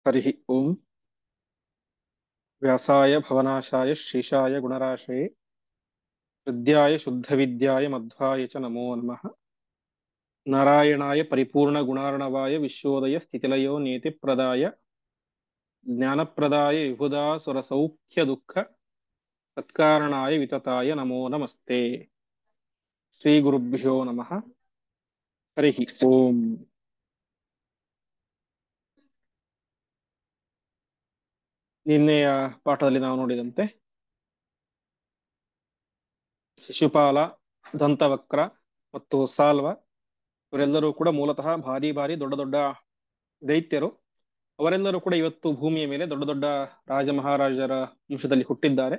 हरिः ओम्। व्यासाय भवनाशाय श्रीशाय गुणराशये हृद्याय शुद्धविद्याय मध्वाय च नमो नमः। नारायणाय परिपूर्णगुणार्णवाय विश्वोदय स्थितिलयो नीतिप्रदाय ज्ञानप्रदाय विबुधासुरसौख्यदुःख सत्कारणाय वितताय नमो नमस्ते। श्रीगुरुभ्यो नमः। हरिः ओम्। ನಿನ್ನೆಯ ಪಾಠದಲ್ಲಿ ನಾವು ನೋಡಿದಂತೆ ಶಿಶುಪಾಲ, ದಂತವಕ್ರ ಮತ್ತು ಸಾಲ್ವ ಇವರೆಲ್ಲರೂ ಕೂಡ ಮೂಲತಃ ಭಾರಿ ಭಾರಿ ದೊಡ್ಡ ದೊಡ್ಡ ದೈತ್ಯರು. ಅವರೆಲ್ಲರೂ ಕೂಡ ಇವತ್ತು ಭೂಮಿಯ ಮೇಲೆ ದೊಡ್ಡ ದೊಡ್ಡ ರಾಜ ಮಹಾರಾಜರ ವಂಶದಲ್ಲಿ ಹುಟ್ಟಿದ್ದಾರೆ.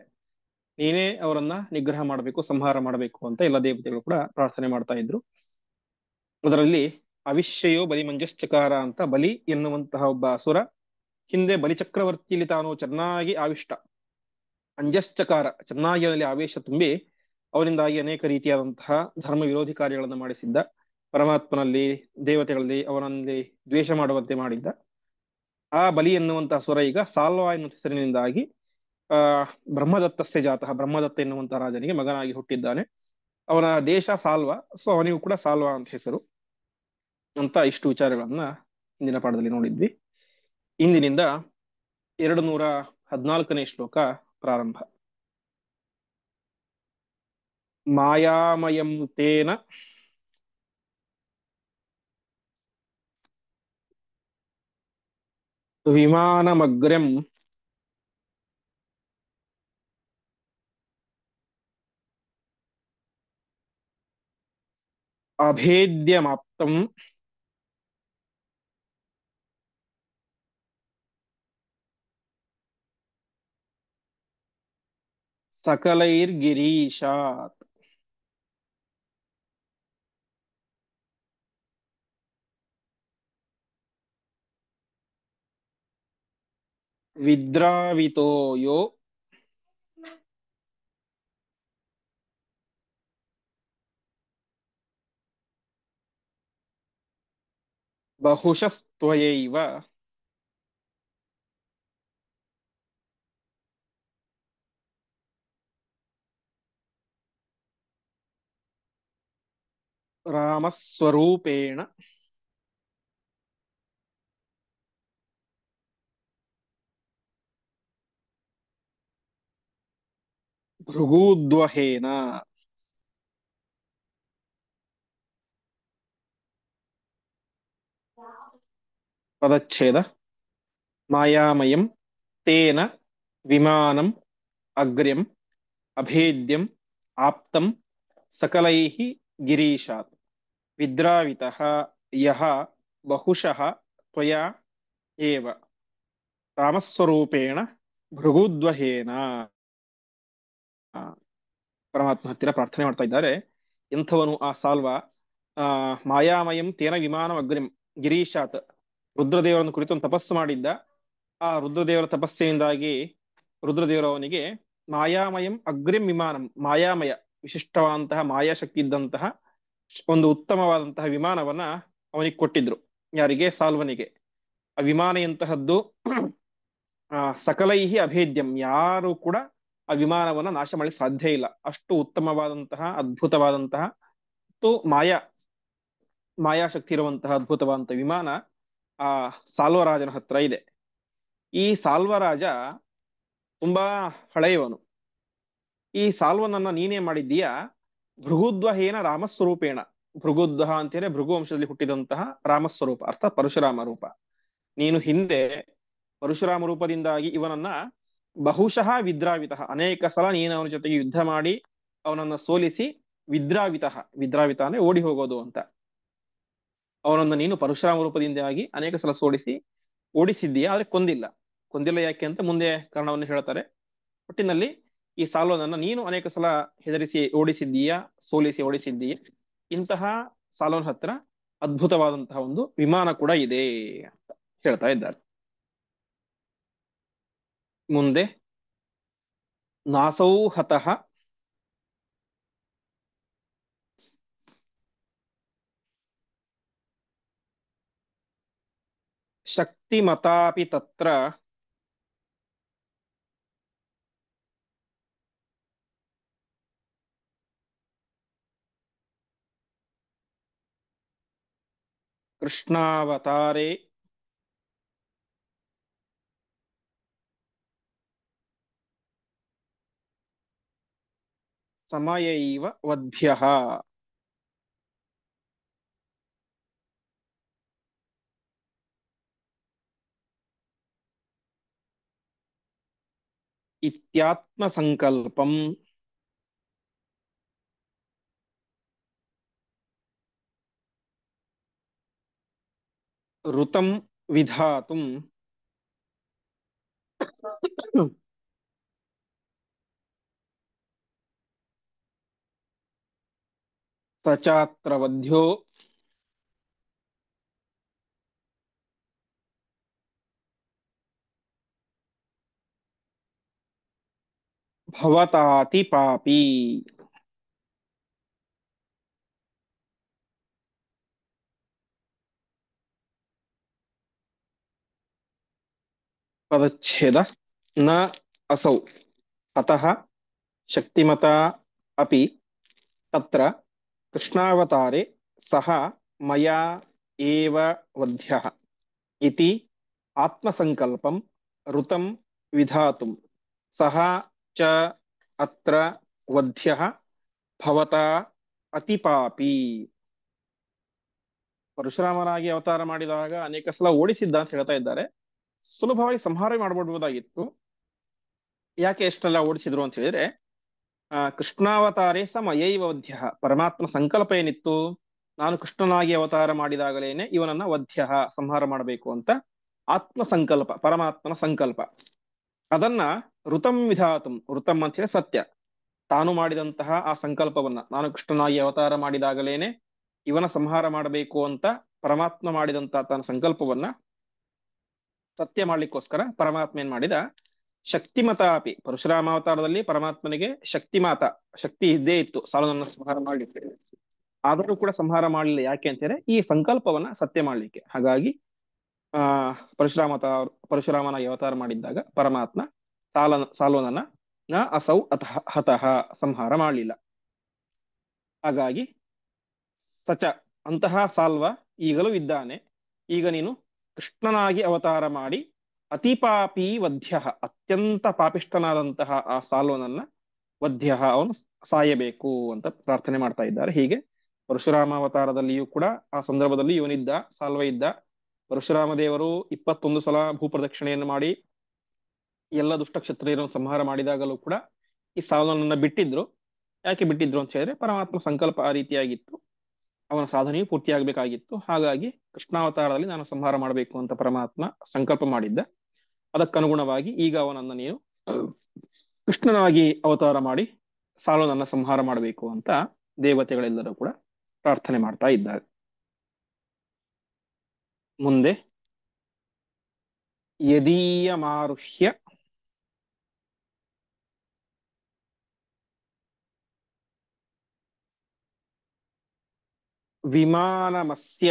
ನೀನೇ ಅವರನ್ನ ನಿಗ್ರಹ ಮಾಡಬೇಕು, ಸಂಹಾರ ಮಾಡಬೇಕು ಅಂತ ಎಲ್ಲ ದೇವತೆಗಳು ಕೂಡ ಪ್ರಾರ್ಥನೆ ಮಾಡ್ತಾ ಇದ್ರು. ಅದರಲ್ಲಿ ಅವಿಶ್ಯಯೋ ಬಲಿಮಂಜಶ್ಚಕಾರ ಅಂತ ಬಲಿ ಎನ್ನುವಂತಹ ಒಬ್ಬ ಅಸುರ ಹಿಂದೆ ಬಲಿಚಕ್ರವರ್ತಿಯಲ್ಲಿ ತಾನು ಚೆನ್ನಾಗಿ ಆವಿಷ್ಟ, ಅಂಜಶ್ಚಕಾರ ಚೆನ್ನಾಗಿ ಅದರಲ್ಲಿ ಆವೇಶ ತುಂಬಿ ಅವರಿಂದಾಗಿ ಅನೇಕ ರೀತಿಯಾದಂತಹ ಧರ್ಮ ವಿರೋಧಿ ಕಾರ್ಯಗಳನ್ನು ಮಾಡಿಸಿದ್ದ, ಪರಮಾತ್ಮನಲ್ಲಿ ದೇವತೆಗಳಲ್ಲಿ ಅವನಲ್ಲಿ ದ್ವೇಷ ಮಾಡುವಂತೆ ಮಾಡಿದ್ದ ಆ ಬಲಿ ಎನ್ನುವಂತಹ ಸುರ ಈಗ ಸಾಲ್ವ ಎನ್ನುವ ಹೆಸರಿನಿಂದಾಗಿ ಆ ಬ್ರಹ್ಮದತ್ತಸ್ಯ ಜಾತಃ, ಬ್ರಹ್ಮದತ್ತ ಎನ್ನುವಂತಹ ರಾಜನಿಗೆ ಮಗನಾಗಿ ಹುಟ್ಟಿದ್ದಾನೆ. ಅವನ ದೇಶ ಸಾಲ್ವ, ಸೊ ಅವನಿಗೂ ಕೂಡ ಸಾಲ್ವ ಅಂತ ಹೆಸರು ಅಂತ ಇಷ್ಟು ವಿಚಾರಗಳನ್ನ ಇಂದಿನ ಪಾಠದಲ್ಲಿ ನೋಡಿದ್ವಿ. ಇಂದಿನಿಂದ 214ನೇ ಶ್ಲೋಕ ಪ್ರಾರಂಭ. ಮಾಯಾಮಯಂ ತೇನ ವಿಮಾನಮಗ್ರಂ ಅಭೇದ್ಯಮಾಪ್ತಂ ಸಕಲೈರ್ಗಿರೀಶಾತ್. ವಿದ್ರಾವಿತೋ ಯೋ ಬಹುಶಸ್ತ್ವಯೈವ ರಾಮಸ್ವರೂಪೇಣ ಭೃಗೂದ್ವಹೇನ. ಪದಚ್ಛೇದ. ಮಾಯಾಮಯಂ ತೇನ ವಿಮಾನಂ ಅಗ್ರ್ಯಂ ಅಭೇದ್ಯಂ ಆಪ್ತಂ ಸಕಲೈಃ ಗಿರೀಶಾತ್ ವಿದ್ರಾವಿತಃ ಯಃ ಬಹುಶಃ ತ್ವಯಾ ಏವ ರಾಮಸ್ವರೂಪೇಣ ಭೃಗೂದ್ವಹೇನ. ಪರಮಾತ್ಮ ಹತ್ತಿರ ಪ್ರಾರ್ಥನೆ ಮಾಡ್ತಾ ಇದ್ದಾರೆ. ಎಂಥವನು ಆ ಸಾಲ್ವ? ಮಾಯಾಮಯಂ ತೇನ ವಿಮಾನಂ ಅಗ್ರಿಂ ಗಿರೀಶಾತ್, ರುದ್ರದೇವರನ್ನು ಕುರಿತು ಒಂದು ತಪಸ್ಸು ಮಾಡಿದ್ದ. ಆ ರುದ್ರದೇವರ ತಪಸ್ಸೆಯಿಂದಾಗಿ ರುದ್ರದೇವರವನಿಗೆ ಮಾಯಾಮಯಂ ಅಗ್ರಿಂ ವಿಮಾನಂ, ಮಾಯಾಮಯ ವಿಶಿಷ್ಟವಾದಂತಹ ಮಾಯಾಶಕ್ತಿ ಇದ್ದಂತಹ ಒಂದು ಉತ್ತಮವಾದಂತಹ ವಿಮಾನವನ್ನ ಅವನಿಗೆ ಕೊಟ್ಟಿದ್ರು. ಯಾರಿಗೆ? ಸಾಲ್ವನಿಗೆ. ಆ ವಿಮಾನ ಎಂತಹದ್ದು? ಸಕಲೈಹಿ ಅಭೇದ್ಯಂ, ಯಾರು ಕೂಡ ಆ ವಿಮಾನವನ್ನ ನಾಶ ಮಾಡಲಿಕ್ಕೆ ಸಾಧ್ಯ ಇಲ್ಲ. ಅಷ್ಟು ಉತ್ತಮವಾದಂತಹ ಅದ್ಭುತವಾದಂತಹ ಮತ್ತು ಮಾಯಾಶಕ್ತಿ ಇರುವಂತಹ ಅದ್ಭುತವಾದಂತಹ ವಿಮಾನ ಆ ಸಾಲ್ವರಾಜನ ಹತ್ರ ಇದೆ. ಈ ಸಾಲ್ವರಾಜ ತುಂಬಾ ಹಳೆಯವನು. ಈ ಸಾಲ್ವನನ್ನ ನೀನೇ ಮಾಡಿದ್ದೀಯಾ ಭೃಗುದ್ವಹೇನ ರಾಮಸ್ವರೂಪೇಣ. ಭೃಗುದ್ವಹ ಅಂತೇಳಿ ಭೃಗು ವಂಶದಲ್ಲಿ ಹುಟ್ಟಿದಂತಹ ರಾಮಸ್ವರೂಪ, ಅರ್ಥಾತ್ ಪರಶುರಾಮ ರೂಪ. ನೀನು ಹಿಂದೆ ಪರಶುರಾಮ ರೂಪದಿಂದಾಗಿ ಇವನನ್ನ ಬಹುಶಃ ವಿದ್ರಾವಿತ, ಅನೇಕ ಸಲ ನೀನು ಅವನ ಜೊತೆಗೆ ಯುದ್ಧ ಮಾಡಿ ಅವನನ್ನ ಸೋಲಿಸಿ, ವಿದ್ರಾವಿತ, ವಿದ್ರಾವಿತ ಅಂದ್ರೆ ಓಡಿ ಹೋಗೋದು ಅಂತ, ಅವನನ್ನ ನೀನು ಪರಶುರಾಮ ರೂಪದಿಂದಾಗಿ ಅನೇಕ ಸಲ ಓಡಿಸಿದ್ದೀಯಾ, ಆದ್ರೆ ಕೊಂದಿಲ್ಲ. ಕೊಂದಿಲ್ಲ ಯಾಕೆ ಅಂತ ಮುಂದೆ ಕಾರಣವನ್ನು ಹೇಳ್ತಾರೆ. ಒಟ್ಟಿನಲ್ಲಿ ಈ ಸಾಲ್ವನನ್ನ ನೀನು ಅನೇಕ ಸಲ ಹೆದರಿಸಿ ಓಡಿಸಿದ್ದೀಯಾ, ಸೋಲಿಸಿ ಓಡಿಸಿದ್ದೀಯ. ಇಂತಹ ಸಾಲ್ವನ ಹತ್ರ ಅದ್ಭುತವಾದಂತಹ ಒಂದು ವಿಮಾನ ಕೂಡ ಇದೆ ಅಂತ ಹೇಳ್ತಾ ಇದ್ದಾರೆ. ಮುಂದೆ ನಾಸೌ ಹತಃ शक्तिमतापि तत्र कृष्णावतारे समयैव वध्यः। इत्यात्मसङ्कल्पम् ऋतं विधातुं स चात्र वध्यो भवताति पापी। पदच्छेद न असौ अतः शक्तिमता अपि तत्र कृष्णावतारे सः मया एव वध्यः इति आत्मसङ्कल्पं ऋतं विधातुं सः च अत्र वध्यः ಭವತಾ ಅತಿಪಾಪಿ. ಪರಶುರಾಮನಾಗಿ ಅವತಾರ ಮಾಡಿದಾಗ ಅನೇಕ ಸಲ ಓಡಿಸಿದ್ದ ಅಂತ ಹೇಳ್ತಾ ಇದ್ದಾರೆ. ಸುಲಭವಾಗಿ ಸಂಹಾರ ಮಾಡಬಹುದಾಗಿತ್ತು. ಯಾಕೆ ಎಷ್ಟೆಲ್ಲ ಓಡಿಸಿದ್ರು ಅಂತ ಹೇಳಿದ್ರೆ, ಕೃಷ್ಣಾವತಾರೇ ಸ ಮಯೈವ ವಧ್ಯ, ಪರಮಾತ್ಮ ಸಂಕಲ್ಪ ಏನಿತ್ತು, ನಾನು ಕೃಷ್ಣನಾಗಿ ಅವತಾರ ಮಾಡಿದಾಗಲೇನೆ ಇವನನ್ನ ವಧ್ಯ ಸಂಹಾರ ಮಾಡಬೇಕು ಅಂತ ಆತ್ಮ ಸಂಕಲ್ಪ, ಪರಮಾತ್ಮನ ಸಂಕಲ್ಪ. ಅದನ್ನ ಋತಂ ವಿಧಾತುಂ, ಋತಂ ಅಂತ ಹೇಳಿ ಸತ್ಯ, ತಾನು ಮಾಡಿದಂತಹ ಆ ಸಂಕಲ್ಪವನ್ನ, ನಾನು ಕೃಷ್ಣನಾಗಿ ಅವತಾರ ಮಾಡಿದಾಗಲೇನೆ ಇವನ ಸಂಹಾರ ಮಾಡಬೇಕು ಅಂತ ಪರಮಾತ್ಮ ಮಾಡಿದಂತಹ ತನ್ನ ಸಂಕಲ್ಪವನ್ನ ಸತ್ಯ ಮಾಡ್ಲಿಕ್ಕೋಸ್ಕರ ಪರಮಾತ್ಮ ಏನ್ ಮಾಡಿದ, ಶಕ್ತಿಮತ ಅಪಿ, ಪರಶುರಾಮ ಅವತಾರದಲ್ಲಿ ಪರಮಾತ್ಮನಿಗೆ ಶಕ್ತಿಮಾತ, ಶಕ್ತಿ ಇದ್ದೇ ಇತ್ತು ಸಾಲನನ್ನ ಸಂಹಾರ ಮಾಡ್ಲಿಕ್ಕೆ. ಆದರೂ ಕೂಡ ಸಂಹಾರ ಮಾಡಲಿಲ್ಲ. ಯಾಕೆ ಅಂತಂದ್ರೆ ಈ ಸಂಕಲ್ಪವನ್ನ ಸತ್ಯ ಮಾಡ್ಲಿಕ್ಕೆ. ಹಾಗಾಗಿ ಆ ಪರಶುರಾಮನಾಗಿ ಅವತಾರ ಮಾಡಿದ್ದಾಗ ಪರಮಾತ್ಮ ಸಾಲ್ವನನ್ನ ನ ಅಸೌ ಅತಃ ಹತಃ ಸಂಹಾರ ಮಾಡಲಿಲ್ಲ. ಹಾಗಾಗಿ ಸಚ, ಅಂತಹ ಸಾಲ್ವ ಈಗಲೂ ಇದ್ದಾನೆ. ಈಗ ನೀನು ಕೃಷ್ಣನಾಗಿ ಅವತಾರ ಮಾಡಿ ಅತಿಪಾಪಿ ವಧ್ಯ, ಅತ್ಯಂತ ಪಾಪಿಷ್ಠನಾದಂತಹ ಆ ಸಾಲ್ವನನ್ನ ವಧ್ಯ, ಅವನು ಸಾಯಬೇಕು ಅಂತ ಪ್ರಾರ್ಥನೆ ಮಾಡ್ತಾ ಇದ್ದಾರೆ. ಹೀಗೆ ಪರಶುರಾಮ ಅವತಾರದಲ್ಲಿಯೂ ಕೂಡ ಆ ಸಂದರ್ಭದಲ್ಲಿ ಇವನಿದ್ದ, ಸಾಲ್ವ ಇದ್ದ. ಪರಶುರಾಮ ದೇವರು 21 ಸಲ ಭೂಪ್ರದಕ್ಷಿಣೆಯನ್ನು ಮಾಡಿ ಎಲ್ಲ ದುಷ್ಟ ಕ್ಷತ್ರಿಯರನ್ನು ಸಂಹಾರ ಮಾಡಿದಾಗಲೂ ಕೂಡ ಈ ಸಾಲ್ವನನ್ನ ಬಿಟ್ಟಿದ್ರು. ಯಾಕೆ ಬಿಟ್ಟಿದ್ರು ಅಂತ ಹೇಳಿದ್ರೆ, ಪರಮಾತ್ಮ ಸಂಕಲ್ಪ ಆ ರೀತಿಯಾಗಿತ್ತು, ಅವನ ಸಾಧನೆಯು ಪೂರ್ತಿಯಾಗಬೇಕಾಗಿತ್ತು. ಹಾಗಾಗಿ ಕೃಷ್ಣಾವತಾರದಲ್ಲಿ ನಾನು ಸಂಹಾರ ಮಾಡಬೇಕು ಅಂತ ಪರಮಾತ್ಮ ಸಂಕಲ್ಪ ಮಾಡಿದ್ದ. ಅದಕ್ಕನುಗುಣವಾಗಿ ಈಗ ಅವನನ್ನ ನೀನು ಕೃಷ್ಣನಾಗಿ ಅವತಾರ ಮಾಡಿ ಸಾಲ್ವನನ್ನ ಸಂಹಾರ ಮಾಡಬೇಕು ಅಂತ ದೇವತೆಗಳೆಲ್ಲರೂ ಕೂಡ ಪ್ರಾರ್ಥನೆ ಮಾಡ್ತಾ ಇದ್ದಾರೆ. ಮುಂದೆ ಯದೀಯಮಾರುಹ್ಯ ವಿಮಾನಮಸ್ಯ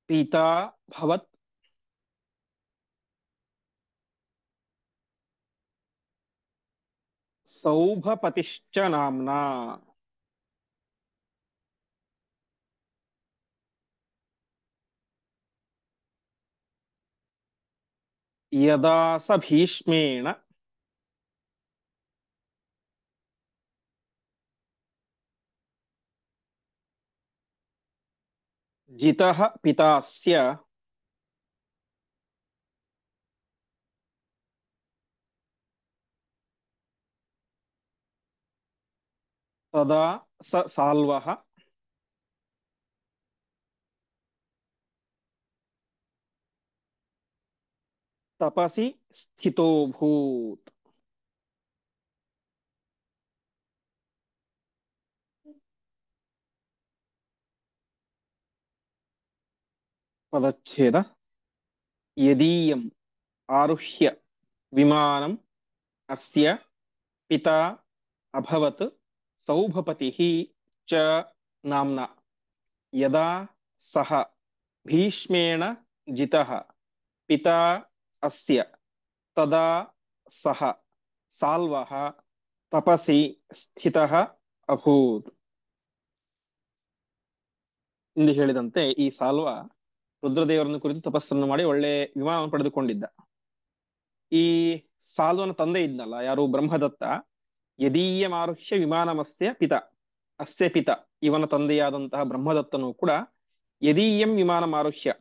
ಪಿತಾ ಭವತ್ ಸೌಭಪತಿಶ್ಚ ನಾಮ್ನಾ ಯದಾ ಸ ಭೀಷ್ಮೇಣ ಜಿತಃ ಪಿತಾಸ್ಯ ತದಾ ಸ ಸಾಲ್ವಃ ತಪಸಿ ಸ್ಥಿತೋಭೂತ್. ಪದಚ್ಛೇದ ಯದೀಯಂ ಆರುಹ್ಯ ವಿಮಾನಂ ಅಸ್ಯ ಪಿತಾ ಅಭವತ್ सौभपतिः च नाम्ना यदा सः भीष्मेण जितः पिता अस्य तदा सः साल्वः तपसि स्थितः अभूತ್. ಇಲ್ಲಿ ಹೇಳಿದಂತೆ ಈ ಸಾಲ್ವ ರುದ್ರದೇವರನ್ನು ಕುರಿತು ತಪಸ್ಸನ್ನು ಮಾಡಿ ಒಳ್ಳೆ ವಿಮಾನವನ್ನು ಪಡೆದುಕೊಂಡಿದ್ದ. ಈ ಸಾಲ್ವನ ತಂದೆ ಇದ್ನಲ್ಲ, ಯಾರು ಬ್ರಹ್ಮದತ್ತ, ಯದೀಯ ಮಾರುಷ್ಯ ವಿಮಾನಮಸ್ಯ ಪಿತ, ಅಸ್ಯ ಪಿತ, ಇವನ ತಂದೆಯಾದಂತಹ ಬ್ರಹ್ಮದತ್ತನು ಕೂಡ ಯದೀಯಂ ವಿಮಾನ ಮಾರುಷ್ಯ,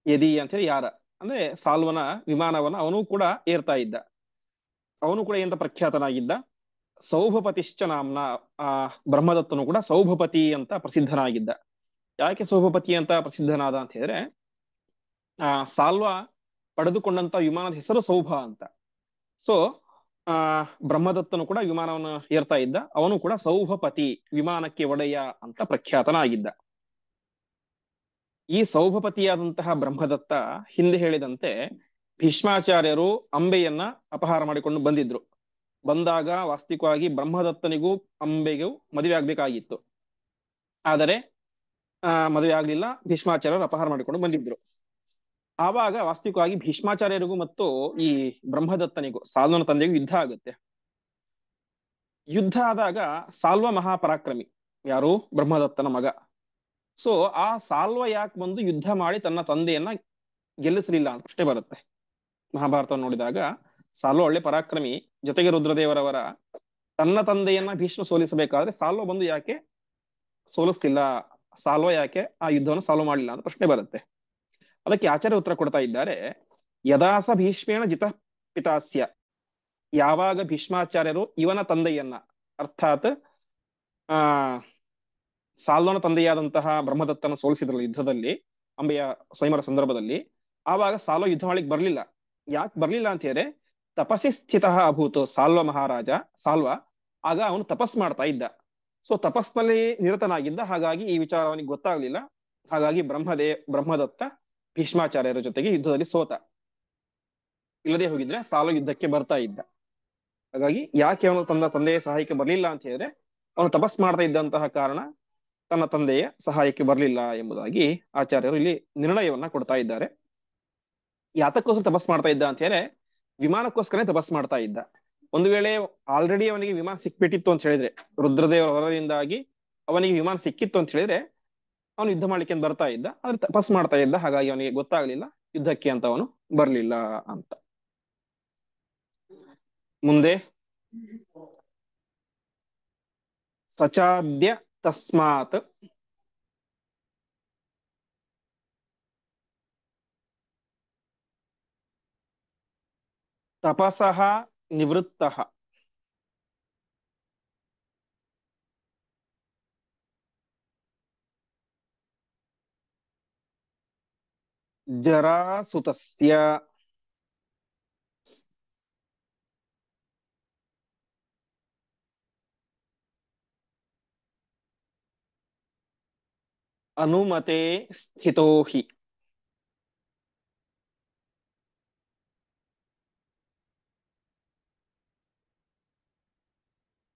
ಯದೀಯ ಅಂತ ಹೇಳಿ ಯಾರ ಅಂದ್ರೆ ಸಾಲ್ವನ ವಿಮಾನವನ್ನ ಅವನು ಕೂಡ ಏರ್ತಾ ಇದ್ದ. ಅವನು ಕೂಡ ಎಂತ ಪ್ರಖ್ಯಾತನಾಗಿದ್ದ, ಸೌಭಪತಿಶ್ಚ ನಾಮ್ನ, ಆ ಬ್ರಹ್ಮದತ್ತನು ಕೂಡ ಸೌಭಪತಿ ಅಂತ ಪ್ರಸಿದ್ಧನಾಗಿದ್ದ. ಯಾಕೆ ಸೌಭಪತಿ ಅಂತ ಪ್ರಸಿದ್ಧನಾದ ಅಂತ ಹೇಳಿದ್ರೆ, ಸಾಲ್ವ ಪಡೆದುಕೊಂಡಂತ ವಿಮಾನದ ಹೆಸರು ಸೌಭ ಅಂತ. ಸೊ ಆ ಬ್ರಹ್ಮದತ್ತನು ಕೂಡ ವಿಮಾನವನ್ನು ಏರ್ತಾ ಇದ್ದ, ಅವನು ಕೂಡ ಸೌಭಪತಿ, ವಿಮಾನಕ್ಕೆ ಒಡೆಯ ಅಂತ ಪ್ರಖ್ಯಾತನಾಗಿದ್ದ. ಈ ಸೌಭಪತಿಯಾದಂತಹ ಬ್ರಹ್ಮದತ್ತ ಹಿಂದೆ ಹೇಳಿದಂತೆ ಭೀಷ್ಮಾಚಾರ್ಯರು ಅಂಬೆಯನ್ನ ಅಪಹಾರ ಮಾಡಿಕೊಂಡು ಬಂದಿದ್ರು. ಬಂದಾಗ ವಾಸ್ತವಿಕವಾಗಿ ಬ್ರಹ್ಮದತ್ತನಿಗೂ ಅಂಬೆಗೂ ಮದುವೆ ಆಗ್ಬೇಕಾಗಿತ್ತು. ಆದರೆ ಮದುವೆ ಆಗ್ಲಿಲ್ಲ, ಭೀಷ್ಮಾಚಾರ್ಯರು ಅಪಹಾರ ಮಾಡಿಕೊಂಡು ಬಂದಿದ್ರು. ಆವಾಗ ವಾಸ್ತವಿಕವಾಗಿ ಭೀಷ್ಮಾಚಾರ್ಯರಿಗೂ ಮತ್ತು ಈ ಬ್ರಹ್ಮದತ್ತನಿಗೂ, ಸಾಲ್ವನ ತಂದೆಗೂ ಯುದ್ಧ ಆಗುತ್ತೆ. ಯುದ್ಧ ಆದಾಗ ಸಾಲ್ವ ಮಹಾಪರಾಕ್ರಮಿ, ಯಾರು ಬ್ರಹ್ಮದತ್ತನ ಮಗ. ಸೊ ಆ ಸಾಲ್ವ ಯಾಕೆ ಬಂದು ಯುದ್ಧ ಮಾಡಿ ತನ್ನ ತಂದೆಯನ್ನ ಗೆಲ್ಲಿಸಲಿಲ್ಲ ಅಂತ ಪ್ರಶ್ನೆ ಬರುತ್ತೆ. ಮಹಾಭಾರತ ನೋಡಿದಾಗ ಸಾಲ್ವ ಒಳ್ಳೆ ಪರಾಕ್ರಮಿ, ಜೊತೆಗೆ ರುದ್ರದೇವರವರ ತನ್ನ ತಂದೆಯನ್ನ ಭೀಷ್ಮ ಸೋಲಿಸಬೇಕಾದ್ರೆ ಸಾಲ್ವ ಬಂದು ಯಾಕೆ ಸೋಲಿಸ್ತಿಲ್ಲ, ಸಾಲ್ವ ಯಾಕೆ ಆ ಯುದ್ಧವನ್ನು ಸಾಲ್ವ್ ಮಾಡಲಿಲ್ಲ ಅಂತ ಪ್ರಶ್ನೆ ಬರುತ್ತೆ. ಅದಕ್ಕೆ ಆಚಾರ್ಯ ಉತ್ತರ ಕೊಡ್ತಾ ಇದ್ದಾರೆ, ಯದಾಸ ಭೀಷ್ಮೇಣ ಜಿತ ಪಿತಾಸ್ಯ, ಯಾವಾಗ ಭೀಷ್ಮಾಚಾರ್ಯರು ಇವನ ತಂದೆಯನ್ನ, ಅರ್ಥಾತ್ ಆ ಸಾಲ್ವನ ತಂದೆಯಾದಂತಹ ಬ್ರಹ್ಮದತ್ತನ ಸೋಲಿಸಿದ್ರಲ್ಲ ಯುದ್ಧದಲ್ಲಿ, ಅಂಬೆಯ ಸ್ವಯಂವರ ಸಂದರ್ಭದಲ್ಲಿ, ಆವಾಗ ಸಾಲ್ವ ಯುದ್ಧ ಮಾಡ್ಲಿಕ್ಕೆ ಬರ್ಲಿಲ್ಲ. ಯಾಕೆ ಬರ್ಲಿಲ್ಲ ಅಂತ ಹೇಳಿದ್ರೆ, ತಪಸ್ಸಿ ಸ್ಥಿತ ಅಭೂತ್, ಸಾಲ್ವ ಮಹಾರಾಜ ಸಾಲ್ವ ಆಗ ಅವನು ತಪಸ್ ಮಾಡ್ತಾ ಇದ್ದ. ಸೊ ತಪಸ್ನಲ್ಲಿ ನಿರತನಾಗಿದ್ದ, ಹಾಗಾಗಿ ಈ ವಿಚಾರ ಅವನಿಗೆ ಗೊತ್ತಾಗ್ಲಿಲ್ಲ. ಹಾಗಾಗಿ ಬ್ರಹ್ಮದತ್ತ ಭೀಷ್ಮಾಚಾರ್ಯರ ಜೊತೆಗೆ ಯುದ್ಧದಲ್ಲಿ ಸೋತ. ಇಲ್ಲದೆ ಹೋಗಿದ್ರೆ ಸಾಲ್ವ ಯುದ್ಧಕ್ಕೆ ಬರ್ತಾ ಇದ್ದ. ಹಾಗಾಗಿ ಯಾಕೆ ಅವನು ತನ್ನ ತಂದೆಯ ಸಹಾಯಕ್ಕೆ ಬರ್ಲಿಲ್ಲ ಅಂತ ಹೇಳಿದ್ರೆ, ಅವನು ತಪಸ್ ಮಾಡ್ತಾ ಇದ್ದಂತಹ ಕಾರಣ ತನ್ನ ತಂದೆಯ ಸಹಾಯಕ್ಕೆ ಬರ್ಲಿಲ್ಲ ಎಂಬುದಾಗಿ ಆಚಾರ್ಯರು ಇಲ್ಲಿ ನಿರ್ಣಯವನ್ನ ಕೊಡ್ತಾ ಇದ್ದಾರೆ. ಯಾತಕ್ಕೋಸ್ಕರ ತಪಸ್ ಮಾಡ್ತಾ ಇದ್ದ ಅಂತ ಹೇಳಿದ್ರೆ, ವಿಮಾನಕ್ಕೋಸ್ಕರನೇ ತಪಸ್ ಮಾಡ್ತಾ ಇದ್ದ. ಒಂದು ವೇಳೆ ಆಲ್ರೆಡಿ ಅವನಿಗೆ ವಿಮಾನ ಸಿಕ್ಬಿಟ್ಟಿತ್ತು ಅಂತ ಹೇಳಿದ್ರೆ, ರುದ್ರದೇವರ ವರದಿಂದಾಗಿ ಅವನಿಗೆ ವಿಮಾನ ಸಿಕ್ಕಿತ್ತು ಅಂತ ಹೇಳಿದ್ರೆ, ಅವನು ಯುದ್ಧ ಮಾಡ್ಲಿಕ್ಕೆ ಬರ್ತಾ ಇದ್ದ, ಆದ್ರೆ ತಪಸ್ ಮಾಡ್ತಾ ಇದ್ದ, ಹಾಗಾಗಿ ಅವನಿಗೆ ಗೊತ್ತಾಗ್ಲಿಲ್ಲ ಯುದ್ಧಕ್ಕೆ ಅಂತ ಅವನು ಬರ್ಲಿಲ್ಲ ಅಂತ. ಮುಂದೆ ಸಚಾದ್ಯ ತಸ್ಮಾತ್ ತಪಸಃ ನಿವೃತ್ತಃ ಜರಾಸುತಸ್ಯ ಅನುಮತೆ ಸ್ಥಿತೋ ಹಿ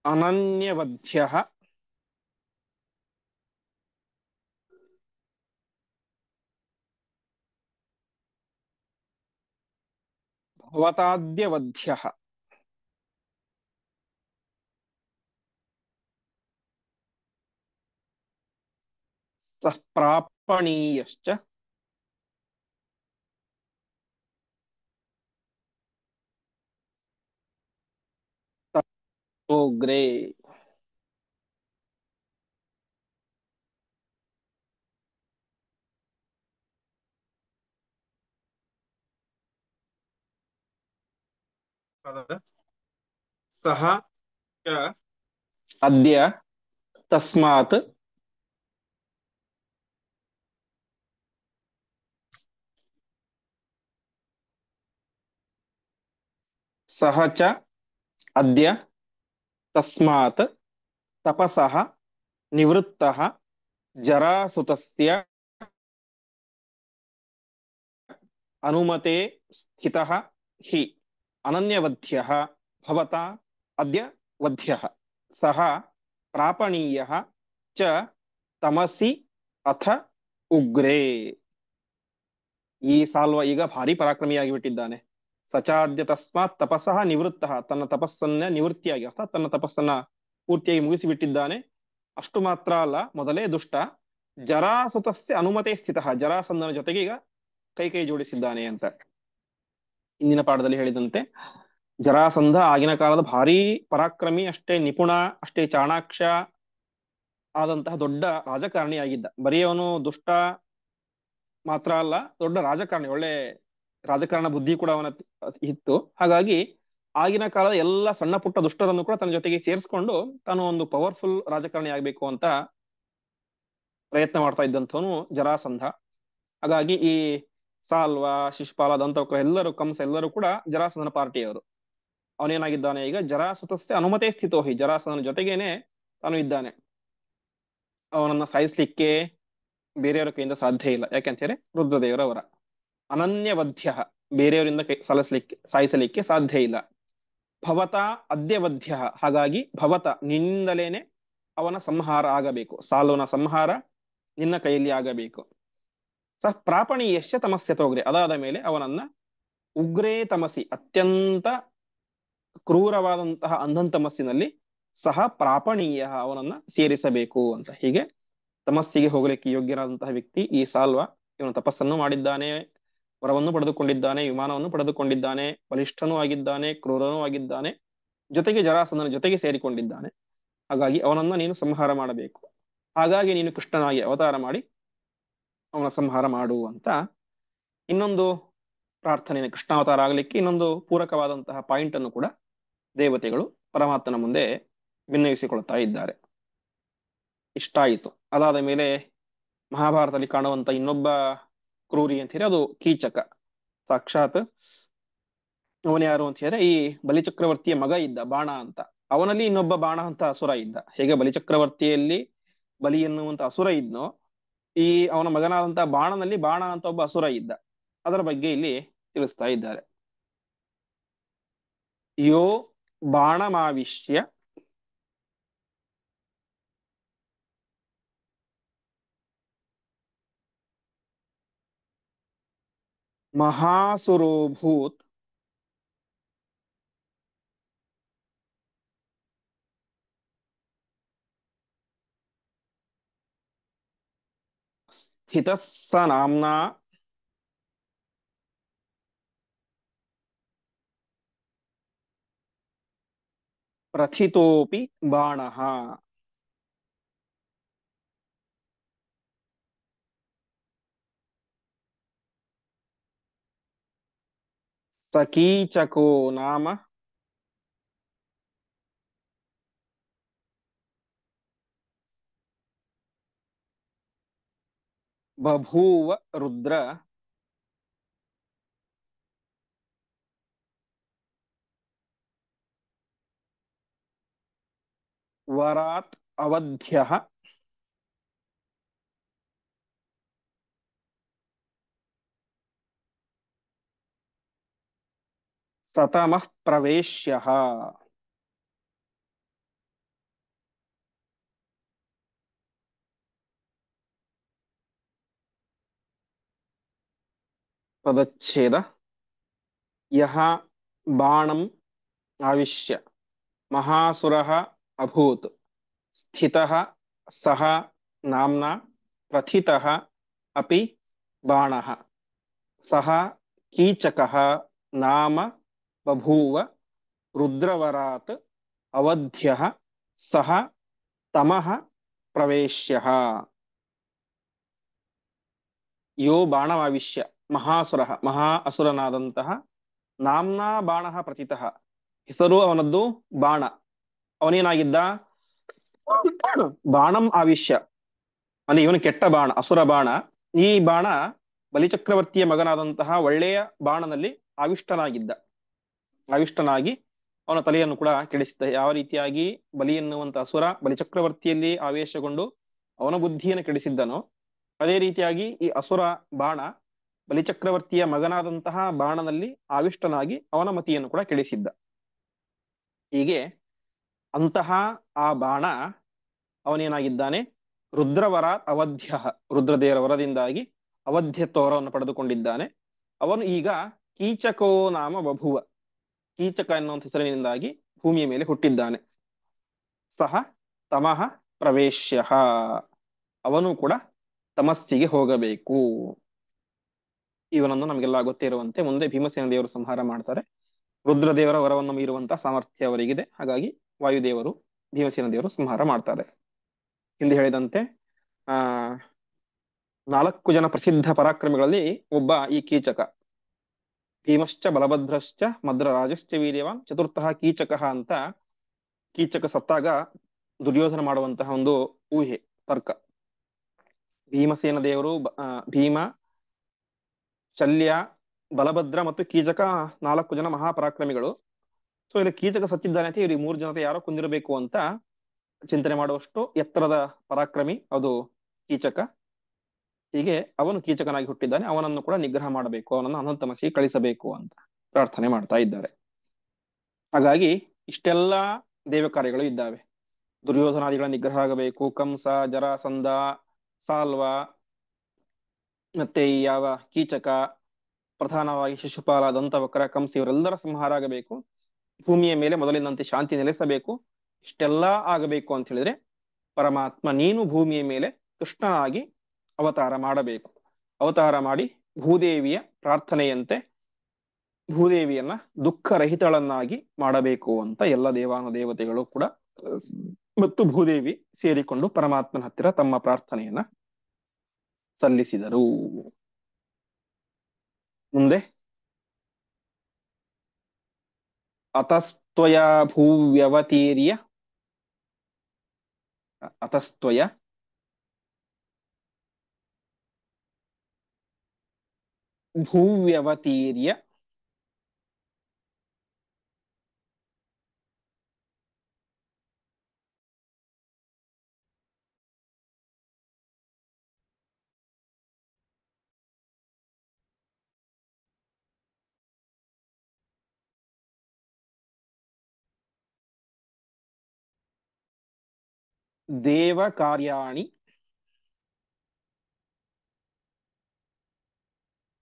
ಅನನ್ಯವಧ್ಯಃ ಭವತಾದ್ಯವಧ್ಯಃ ಸಃ ಪ್ರಾಪಣೀಯಶ್ಚ ತಥೋಗ್ರೇ. ಸಹ ಚ ಅದ್ಯ ತಸ್ಮಾತ್ ಸಹ ಚ ಅದ್ಯ ತಸ್ಮಾತ್ ತಪಸಃ ನಿವೃತ್ತಃ ಜರಾಸುತಸ್ಯ ಅನುಮತೆ ಸ್ಥಿತಃ ಹಿ ಅನನ್ಯವಧ್ಯಃ ಭವತಾ ಅದ್ಯ ವಧ್ಯಃ. ಸಹ ಪ್ರಾಪಣೀಯ ಚ ತಮಸಿ ಅಥ ಉಗ್ರೇ. ಈ ಸಾಲ್ವ ಈಗ ಭಾರಿ ಪರಾಕ್ರಮಿಯಾಗಿ ಬಿಟ್ಟಿದ್ದಾನೆ. ಸಚಾದ್ಯ ತಸ್ಮಾತ್ ತಪಸ್ಸಃ ನಿವೃತ್ತಃ, ತನ್ನ ತಪಸ್ಸನ್ನ ನಿವೃತ್ತಿಯಾಗಿ ಅರ್ಥಾತ್ ತನ್ನ ತಪಸ್ಸನ್ನ ಪೂರ್ತಿಯಾಗಿ ಮುಗಿಸಿಬಿಟ್ಟಿದ್ದಾನೆ. ಅಷ್ಟು ಮಾತ್ರ ಅಲ್ಲ, ಮೊದಲೇ ದುಷ್ಟ. ಜರಾಸುತಸ್ಯ ಅನುಮತೆ ಸ್ಥಿತ, ಜರಾಸಂಧನ ಜೊತೆಗೆ ಈಗ ಕೈ ಕೈ ಜೋಡಿಸಿದ್ದಾನೆ ಅಂತ ಇಂದಿನ ಪಾಠದಲ್ಲಿ ಹೇಳಿದಂತೆ. ಜರಾಸಂಧ ಆಗಿನ ಕಾಲದ ಭಾರಿ ಪರಾಕ್ರಮಿ, ಅಷ್ಟೇ ನಿಪುಣ, ಅಷ್ಟೇ ಚಾಣಾಕ್ಷ ಆದಂತಹ ದೊಡ್ಡ ರಾಜಕಾರಣಿಯಾಗಿದ್ದ. ಬರೀ ಅವನು ದುಷ್ಟ ಮಾತ್ರ ಅಲ್ಲ, ದೊಡ್ಡ ರಾಜಕಾರಣಿ, ಒಳ್ಳೆ ರಾಜಕಾರಣ ಬುದ್ಧಿ ಕೂಡ ಅವನ ಇತ್ತು. ಹಾಗಾಗಿ ಆಗಿನ ಕಾಲದ ಎಲ್ಲ ಸಣ್ಣ ಪುಟ್ಟ ದುಷ್ಟರನ್ನು ಕೂಡ ತನ್ನ ಜೊತೆಗೆ ಸೇರಿಸ್ಕೊಂಡು ತಾನು ಒಂದು ಪವರ್ಫುಲ್ ರಾಜಕಾರಣಿ ಆಗ್ಬೇಕು ಅಂತ ಪ್ರಯತ್ನ ಮಾಡ್ತಾ ಇದ್ದಂಥವನು ಜರಾಸಂಧ. ಹಾಗಾಗಿ ಈ ಸಾಲ್ವ, ಶಿಶುಪಾಲ, ದಂತವಕ್ರ ಎಲ್ಲರೂ, ಕಂಸ ಎಲ್ಲರೂ ಕೂಡ ಜರಾಸಂಧನ ಪಾರ್ಟಿಯವರು. ಅವನೇನಾಗಿದ್ದಾನೆ ಈಗ ಜರಾಸುತಸ್ಯ ಅನುಮತೆ ಸ್ಥಿತೋಹಿ, ಜರಾಸಂಧನ ಜೊತೆಗೇನೆ ತಾನು ಇದ್ದಾನೆ. ಅವನನ್ನ ಸಾಯಿಸ್ಲಿಕ್ಕೆ ಬೇರೆಯವರ ಕೈಯಿಂದ ಸಾಧ್ಯ ಇಲ್ಲ. ಯಾಕೆಂತೇಳಿ ರುದ್ರದೇವರವರ ಅನನ್ಯವಧ್ಯ, ಬೇರೆಯವರಿಂದ ಸಾಯಿಸಲಿಕ್ಕೆ ಸಾಧ್ಯ ಇಲ್ಲ. ಭವತ ಅದ್ಯವಧ್ಯ, ಹಾಗಾಗಿ ಭವತ ನಿನ್ನಿಂದಲೇನೆ ಅವನ ಸಂಹಾರ ಆಗಬೇಕು, ಸಾಲ್ವನ ಸಂಹಾರ ನಿನ್ನ ಕೈಯಲ್ಲಿ ಆಗಬೇಕು. ಸ ಪ್ರಾಪಣೀಯಶ್ಚ ತಮಸ್ಯತೋಗ್ರೆ, ಅದಾದ ಮೇಲೆ ಅವನನ್ನ ಉಗ್ರೇ ತಮಸಿ, ಅತ್ಯಂತ ಕ್ರೂರವಾದಂತಹ ಅಂಧನ್ ತಮಸ್ಸಿನಲ್ಲಿ ಸಹ ಪ್ರಾಪಣೀಯ, ಅವನನ್ನ ಸೇರಿಸಬೇಕು ಅಂತ. ಹೀಗೆ ತಮಸ್ಸಿಗೆ ಹೋಗಲಿಕ್ಕೆ ಯೋಗ್ಯರಾದಂತಹ ವ್ಯಕ್ತಿ ಈ ಸಾಲ್ವ. ಇವನು ತಪಸ್ಸನ್ನು ಮಾಡಿದ್ದಾನೆ, ವರವನ್ನು ಪಡೆದುಕೊಂಡಿದ್ದಾನೆ, ವಿಮಾನವನ್ನು ಪಡೆದುಕೊಂಡಿದ್ದಾನೆ, ಬಲಿಷ್ಠನೂ ಆಗಿದ್ದಾನೆ, ಕ್ರೂರನೂ ಆಗಿದ್ದಾನೆ, ಜೊತೆಗೆ ಜರಾಸಂಧನ ಜೊತೆಗೆ ಸೇರಿಕೊಂಡಿದ್ದಾನೆ. ಹಾಗಾಗಿ ಅವನನ್ನ ನೀನು ಸಂಹಾರ ಮಾಡಬೇಕು. ಹಾಗಾಗಿ ನೀನು ಕೃಷ್ಣನಾಗಿ ಅವತಾರ ಮಾಡಿ ಅವನ ಸಂಹಾರ ಮಾಡು ಅಂತ ಇನ್ನೊಂದು ಪ್ರಾರ್ಥನೆ. ಕೃಷ್ಣಾವತಾರ ಆಗಲಿಕ್ಕೆ ಇನ್ನೊಂದು ಪೂರಕವಾದಂತಹ ಪಾಯಿಂಟ್ ಅನ್ನು ಕೂಡ ದೇವತೆಗಳು ಪರಮಾತ್ಮನ ಮುಂದೆ ವಿನ್ನಯಿಸಿಕೊಳ್ತಾ ಇದ್ದಾರೆ. ಇಷ್ಟ ಆಯಿತು. ಅದಾದ ಮೇಲೆ ಮಹಾಭಾರತದಲ್ಲಿ ಕಾಣುವಂತ ಇನ್ನೊಬ್ಬ ಕ್ರೂರಿ ಅಂತ ಹೇಳಿ ಅದು ಕೀಚಕ. ಸಾಕ್ಷಾತ್ ಅವನ ಯಾರು ಅಂತ ಹೇಳಿದ್ರೆ ಈ ಬಲಿಚಕ್ರವರ್ತಿಯ ಮಗ ಇದ್ದ ಬಾಣ ಅಂತ. ಅವನಲ್ಲಿ ಇನ್ನೊಬ್ಬ ಬಾಣ ಅಂತ ಅಸುರ ಇದ್ದ. ಹೇಗೆ ಬಲಿಚಕ್ರವರ್ತಿಯಲ್ಲಿ ಬಲಿ ಎನ್ನುವಂತ ಅಸುರ ಇದ್ನೋ, ಈ ಅವನ ಮಗನಾದಂತಹ ಬಾಣನಲ್ಲಿ ಬಾಣ ಅಂತ ಒಬ್ಬ ಅಸುರ ಇದ್ದ. ಅದರ ಬಗ್ಗೆ ಇಲ್ಲಿ ತಿಳಿಸ್ತಾ ಇದ್ದಾರೆ. ಯೋ ಬಾಣಮಾವಿಶ್ಯ ಮಹಾಸುರೋಭೂತ್ ಸ್ಥಿತಃ ಸ ನಾಮ್ನಾ ಪ್ರಥಿತೋಪಿ ಬಾಣಃ. ಸಕೀಚಕೋ ನಾಮ ಬಭೂವ ರುದ್ರ ವರಾತ್ ಅವಧ್ಯಃ ಸತಮಃ ಪ್ರವೇಶ್ಯಃ. ಪದಚ್ಛೇದ. ಯಹ ಬಾಣಂ ಆವಿಶ್ಯ ಮಹಾಸುರಃ ಅಭೂತ್ ಸ್ಥಿತಃ ಸಹ ನಾಮ್ನಾ ಪ್ರಥಿತಃ ಅಪಿ ಬಾಣಃ ಸಹ ಕೀಚಕಃ ನಾಮ ಬಭೂವ ರುದ್ರವರಾತ್ ಅವಧ್ಯಃ ಸಹ ತಮಃ ಪ್ರವೇಶ್ಯಃ. ಯೋ ಬಾಣಮಾವಿಶ್ಯ ಮಹಾಸುರಃ, ಮಹಾ ಅಸುರನಾದಂತಹ, ನಾಮ್ನಾ ಬಾಣಃ ಪ್ರಥಿತಃ, ಹೆಸರು ಅವನದ್ದು ಬಾಣ. ಅವನೇನಾಗಿದ್ದ ಬಾಣಂ ಆವಿಶ್ಯ, ಅಲ್ಲಿ ಇವನು ಕೆಟ್ಟ ಬಾಣ, ಅಸುರ ಬಾಣ. ಈ ಬಾಣ ಬಲಿಚಕ್ರವರ್ತಿಯ ಮಗನಾದಂತಹ ಒಳ್ಳೆಯ ಬಾಣನಲ್ಲಿ ಆವಿಷ್ಟನಾಗಿ ಅವನ ತಲೆಯನ್ನು ಕೂಡ ಕೆಡಿಸಿದ. ಯಾವ ರೀತಿಯಾಗಿ ಬಲಿ ಎನ್ನುವಂತ ಅಸುರ ಬಲಿಚಕ್ರವರ್ತಿಯಲ್ಲಿ ಆವೇಶಗೊಂಡು ಅವನ ಬುದ್ಧಿಯನ್ನು ಕೆಡಿಸಿದ್ದನೋ, ಅದೇ ರೀತಿಯಾಗಿ ಈ ಅಸುರ ಬಾಣ ಬಲಿಚಕ್ರವರ್ತಿಯ ಮಗನಾದಂತಹ ಬಾಣನಲ್ಲಿ ಆವಿಷ್ಟನಾಗಿ ಅವನ ಮತಿಯನ್ನು ಕೂಡ ಕೆಡಿಸಿದ್ದ. ಹೀಗೆ ಅಂತಹ ಆ ಬಾಣ ಅವನೇನಾಗಿದ್ದಾನೆ? ರುದ್ರವರ ಅವಧ್ಯ, ರುದ್ರದೇವರ ವರದಿಂದಾಗಿ ಅವಧ್ಯತ್ವ ವರವನ್ನು ಪಡೆದುಕೊಂಡಿದ್ದಾನೆ. ಅವನು ಈಗ ಕೀಚಕೋ ನಾಮ ಬಭುವ, ಕೀಚಕ ಎನ್ನುವಂಥ ಹೆಸರಿನಿಂದಾಗಿ ಭೂಮಿಯ ಮೇಲೆ ಹುಟ್ಟಿದ್ದಾನೆ. ಸಹ ತಮಃ ಪ್ರವೇಶ್ಯ, ಅವನು ಕೂಡ ತಮಸ್ಸಿಗೆ ಹೋಗಬೇಕು. ಇವನನ್ನು ನಮಗೆಲ್ಲ ಗೊತ್ತಿರುವಂತೆ ಮುಂದೆ ಭೀಮಸೇನ ದೇವರು ಸಂಹಾರ ಮಾಡ್ತಾರೆ. ರುದ್ರದೇವರ ವರವನ್ನು ಮೀರುವಂತಹ ಸಾಮರ್ಥ್ಯ ಅವರಿಗಿದೆ. ಹಾಗಾಗಿ ವಾಯುದೇವರು ಭೀಮಸೇನ ದೇವರು ಸಂಹಾರ ಮಾಡ್ತಾರೆ. ಹಿಂದೆ ಹೇಳಿದಂತೆ ಆ 4 ಜನ ಪ್ರಸಿದ್ಧ ಪರಾಕ್ರಮಿಗಳಲ್ಲಿ ಒಬ್ಬ ಈ ಕೀಚಕ. ಭೀಮಶ್ಚ ಬಲಭದ್ರಶ್ಚ ಮದ್ರರಾಜಶ್ಚ ವೀರ್ಯವಾನ್ ಚತುರ್ಥಃ ಕೀಚಕ ಅಂತ ಕೀಚಕ ಸತ್ತಾಗ ದುರ್ಯೋಧನ ಮಾಡುವಂತಹ ಒಂದು ಊಹೆ, ತರ್ಕ. ಭೀಮಸೇನ ದೇವರು ಭೀಮ, ಶಲ್ಯ, ಬಲಭದ್ರ ಮತ್ತು ಕೀಚಕ 4 ಜನ ಮಹಾಪರಾಕ್ರಮಿಗಳು. ಸೊ ಇಲ್ಲಿ ಕೀಚಕ ಸತ್ತಿದ್ದಾನೆ ಅಂತ ಇವ್ರಿಗೆ 3 ಜನತೆ ಯಾರೋ ಕುಂದಿರಬೇಕು ಅಂತ ಚಿಂತನೆ ಮಾಡುವಷ್ಟು ಎತ್ತರದ ಪರಾಕ್ರಮಿ ಅದು ಕೀಚಕ. ಹೀಗೆ ಅವನು ಕೀಚಕನಾಗಿ ಹುಟ್ಟಿದ್ದಾನೆ. ಅವನನ್ನು ಕೂಡ ನಿಗ್ರಹ ಮಾಡಬೇಕು, ಅವನನ್ನು ಅನಂತಮಸಿಗೆ ಕಳಿಸಬೇಕು ಅಂತ ಪ್ರಾರ್ಥನೆ ಮಾಡ್ತಾ ಇದ್ದಾರೆ. ಹಾಗಾಗಿ ಇಷ್ಟೆಲ್ಲ ದೇವ ಕಾರ್ಯಗಳು ಇದ್ದಾವೆ. ದುರ್ಯೋಧನಾದಿಗಳ ನಿಗ್ರಹ ಆಗಬೇಕು, ಕಂಸ, ಜರಾಸಂಧ, ಸಾಲ್ವ, ಮತ್ತೆ ಈ ಯಾವ ಕೀಚಕ, ಪ್ರಧಾನವಾಗಿ ಶಿಶುಪಾಲ, ದಂತವಕ್ರ, ಕಂಸ ಇವರೆಲ್ಲರ ಸಂಹಾರ ಆಗಬೇಕು. ಭೂಮಿಯ ಮೇಲೆ ಮೊದಲಿನಂತೆ ಶಾಂತಿ ನೆಲೆಸಬೇಕು. ಇಷ್ಟೆಲ್ಲ ಆಗಬೇಕು ಅಂತ ಹೇಳಿದ್ರೆ ಪರಮಾತ್ಮ ನೀನು ಭೂಮಿಯ ಮೇಲೆ ಕೃಷ್ಣನಾಗಿ ಅವತಾರ ಮಾಡಬೇಕು. ಅವತಾರ ಮಾಡಿ ಭೂದೇವಿಯ ಪ್ರಾರ್ಥನೆಯಂತೆ ಭೂದೇವಿಯನ್ನ ದುಃಖರಹಿತಳನ್ನಾಗಿ ಮಾಡಬೇಕು ಅಂತ ಎಲ್ಲ ದೇವಾನು ದೇವತೆಗಳು ಕೂಡ ಮತ್ತು ಭೂದೇವಿ ಸೇರಿಕೊಂಡು ಪರಮಾತ್ಮನ ಹತ್ತಿರ ತಮ್ಮ ಪ್ರಾರ್ಥನೆಯನ್ನ ಸಲ್ಲಿಸಿದರು. ಮುಂದೆ ಅತಸ್ತ್ವಯ ಭೂವ್ಯವತೀರ್ಯ, ಅತಸ್ತ್ವಯ ಭೂವ್ಯವತೀರ್ಯ ದೇವ ಕಾರ್ಯಾಣಿ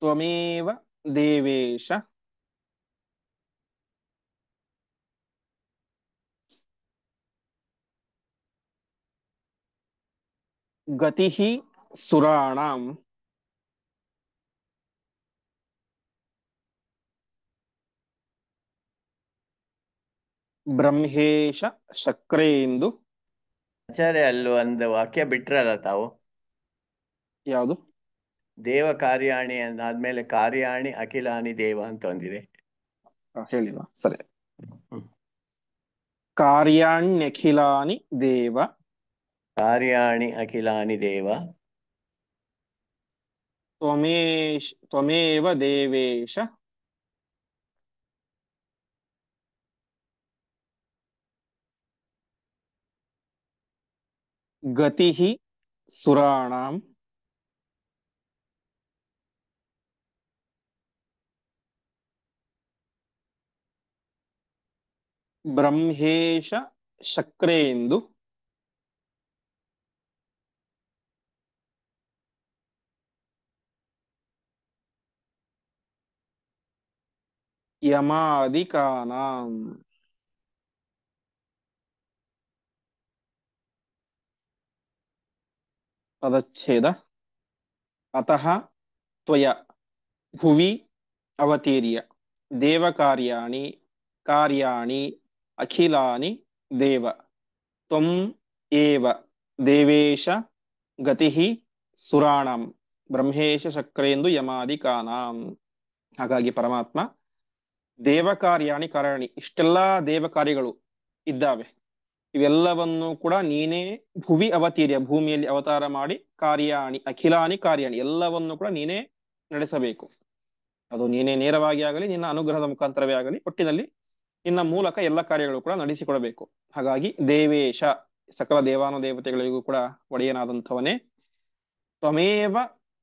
ತ್ವಮೇವ ದೇವೇಶ ಗತಿಃ ಸುರಾಣಾಂ ಬ್ರಹ್ಮೇಶ ಶಕ್ರೇಂದು. ಆಚಾರ್ಯ ಅಲ್ಲೂ ಒಂದು ವಾಕ್ಯ ಬಿಟ್ರಲ್ಲ ತಾವು, ಯಾವುದು? ದೇವ ಕಾರ್ಯಾಣಿ ಆದ್ಮೇಲೆ ಕಾರ್ಯಾಣಿ ಅಖಿಲಾನಿ ದೇವ ಅಂತ ಒಂದಿದೆ. ಹೇಳಿಲ್ವಾ? ಸರಿ. ಕಾರ್ಯಾಣ್ಯಖಿಲಾನಿ ದೇವ, ಕಾರ್ಯಾಣಿ ಅಖಿಲಾನಿ ದೇವ ತ್ವಮೇವ ದೇವೇಶ ಗತಿಃ ಸುರಾಣಾಂ ಬ್ರಹ್ಮೇಶ ಶಕ್ರೇಂದು ಯಮಾದಿಕಾನಾಂ. ಪದಚ್ಛೇದ. ಅತಃ ತ್ವಯ ಭುವಿ ಅವತೀರ್ಯ ದೇವಕಾರ್ಯಾಣಿ ಕಾರ್ಯಾಣಿ ಅಖಿಲಾನಿ ದೇವ ತ್ವಂ ಏವ ದೇವೇಶ ಗತಿಃ ಸುರಾಣಾಂ ಬ್ರಹ್ಮೇಶ ಶಕ್ರೇಂದು ಯಮಾದಿಕಾನಾಂ. ಹಾಗಾಗಿ ಪರಮಾತ್ಮ ದೇವಕಾರ್ಯಾಣಿ ಕಾರಣಿ, ಇಷ್ಟೆಲ್ಲಾ ದೇವ ಕಾರ್ಯಗಳು ಇದ್ದಾವೆ, ಇವೆಲ್ಲವನ್ನು ಕೂಡ ನೀನೇ ಭುವಿ ಅವತೀರ್ಯ ಭೂಮಿಯಲ್ಲಿ ಅವತಾರ ಮಾಡಿ ಕಾರ್ಯಾಣಿ ಅಖಿಲಾನಿ ಕಾರ್ಯಾಣಿ ಎಲ್ಲವನ್ನು ಕೂಡ ನೀನೇ ನಡೆಸಬೇಕು. ಅದು ನೀನೇ ನೇರವಾಗಿ ಆಗಲಿ ನಿನ್ನ ಅನುಗ್ರಹದ ಮುಖಾಂತರವೇ ಆಗಲಿ, ಒಟ್ಟಿನಲ್ಲಿ ನಿನ್ನ ಮೂಲಕ ಎಲ್ಲ ಕಾರ್ಯಗಳು ಕೂಡ ನಡೆಸಿಕೊಡಬೇಕು. ಹಾಗಾಗಿ ದೇವೇಶ, ಸಕಲ ದೇವಾನುದೇವತೆಗಳಿಗೂ ಕೂಡ ಒಡೆಯನಾದಂಥವನೇ. ತ್ವಮೇವ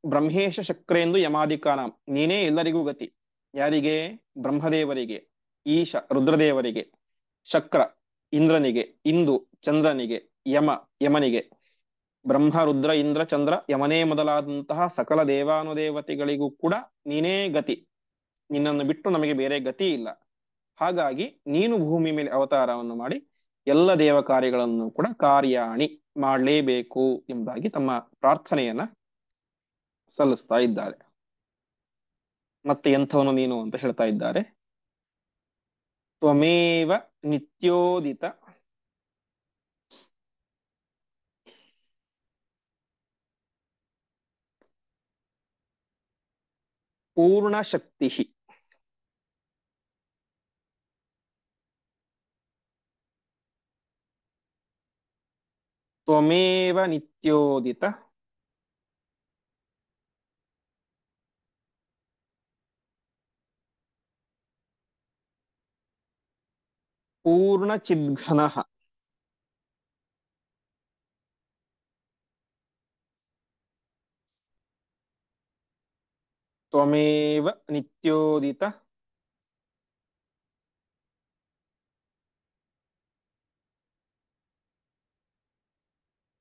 ಬ್ರಹ್ಮೇಶ ಶಕ್ರೇಂದು ಯಮಾದಿಕಾನಾಂ, ನೀನೇ ಎಲ್ಲರಿಗೂ ಗತಿ. ಯಾರಿಗೆ? ಬ್ರಹ್ಮದೇವರಿಗೆ, ಈಶ ರುದ್ರದೇವರಿಗೆ, ಶಕ್ರ ಇಂದ್ರನಿಗೆ, ಇಂದು ಚಂದ್ರನಿಗೆ, ಯಮ, ಯಮನಿಗೆ, ಬ್ರಹ್ಮ ರುದ್ರ ಇಂದ್ರ ಚಂದ್ರ ಯಮನೇ ಮೊದಲಾದಂತಹ ಸಕಲ ದೇವಾನುದೇವತೆಗಳಿಗೂ ಕೂಡ ನೀನೇ ಗತಿ. ನಿನ್ನನ್ನು ಬಿಟ್ಟು ನಮಗೆ ಬೇರೆ ಗತಿ ಇಲ್ಲ. ಹಾಗಾಗಿ ನೀನು ಭೂಮಿ ಮೇಲೆ ಅವತಾರವನ್ನು ಮಾಡಿ ಎಲ್ಲ ದೇವ ಕಾರ್ಯಗಳನ್ನು ಕೂಡ ಕಾರ್ಯಾಣಿ ಮಾಡಲೇಬೇಕು ಎಂಬುದಾಗಿ ತಮ್ಮ ಪ್ರಾರ್ಥನೆಯನ್ನ ಸಲ್ಲಿಸ್ತಾ ಇದ್ದಾರೆ. ಮತ್ತೆ ಎಂಥವನು ನೀನು ಅಂತ ಹೇಳ್ತಾ ಇದ್ದಾರೆ. ತ್ವಮೇವ ನಿತ್ಯೋದಿತ ಪೂರ್ಣ ಶಕ್ತಿ. ತ್ವಮೇವ ನಿತ್ಯೋದಿತ ಪೂರ್ಣ ಚಿದ್ಘನ. ತ್ವಮೇವ ನಿತ್ಯೋದಿತ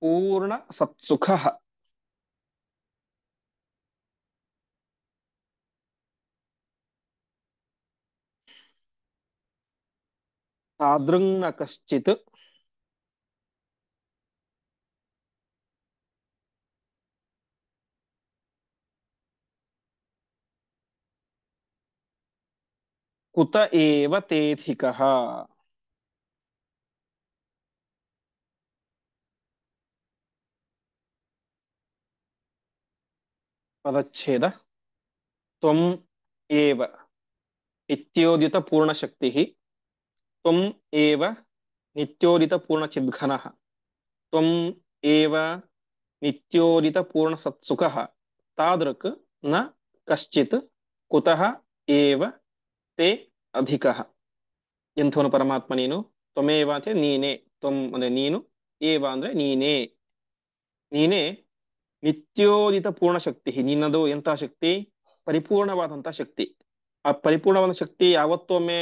ಪೂರ್ಣ ಸತ್ಸುಖ. ತಾದೃಂನ ಕಶ್ಚಿತ್ ಕುತ ಏವ ತೇಧಿಕಃ. ಪದಚ್ಛೇದ. ತ್ವಂ ಏವ ನಿತ್ಯೋದಿತ ಪೂರ್ಣ ಶಕ್ತಿ, ತ್ವಂ ಏವ ನಿತ್ಯೋದಿತ ಪೂರ್ಣ ಚಿದ್ಘನಃ, ತ್ವಂ ಏವ ನಿತ್ಯೋದಿತ ಪೂರ್ಣ ಸತ್ಸುಖಃ, ತಾದೃಕ್ ನ ಕಶ್ಚಿತ್ ಕುತಃ ಏವ ತೇ ಅಧಿಕಃ. ಎಂಥವನು ಪರಮಾತ್ಮ ನೀನು? ತ್ವಮೇವ ಅಂದ್ರೆ ನೀನೇ, ತ್ವಂ ಅಂದ್ರೆ ನೀನು, ಏವ ಅಂದ್ರೆ ನೀನೇ, ನೀನೇ ನಿತ್ಯೋದಿತ ಪೂರ್ಣ ಶಕ್ತಿ. ನಿನ್ನದು ಎಂತಹ ಶಕ್ತಿ? ಪರಿಪೂರ್ಣವಾದಂತಹ ಶಕ್ತಿ. ಆ ಪರಿಪೂರ್ಣವಾದ ಶಕ್ತಿ ಯಾವತ್ತೊಮ್ಮೆ